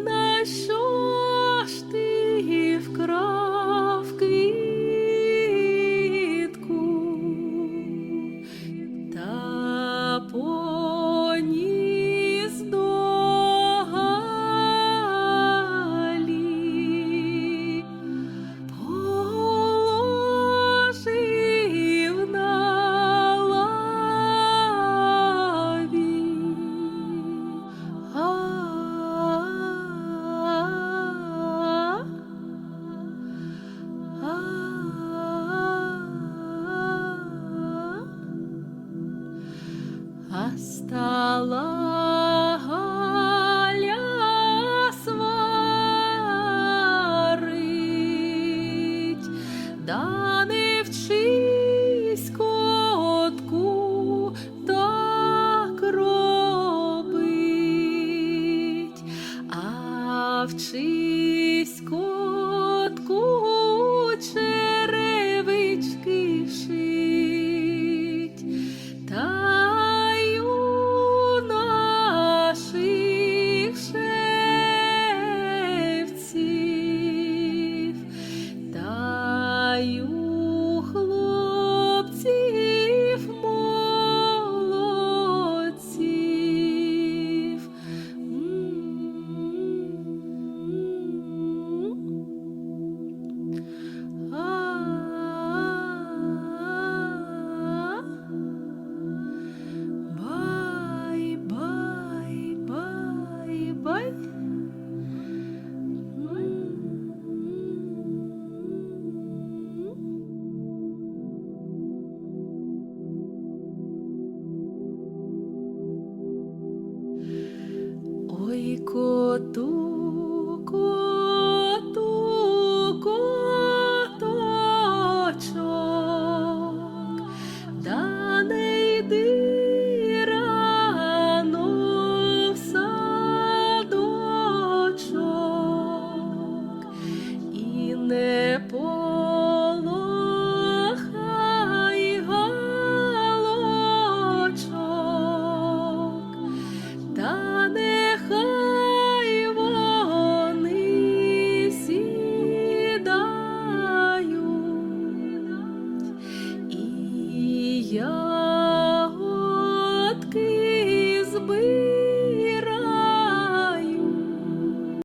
на що ж ти вкрав квітку та поніс до Галі, положив на лаві. А стала Галя сварить, да не вчись, котку, так робить, а вчись, котку, черевички шить, та й у наших шевців, та й у хлопців молодців. Бай, бай, бай, бай. Ой, коту, коту.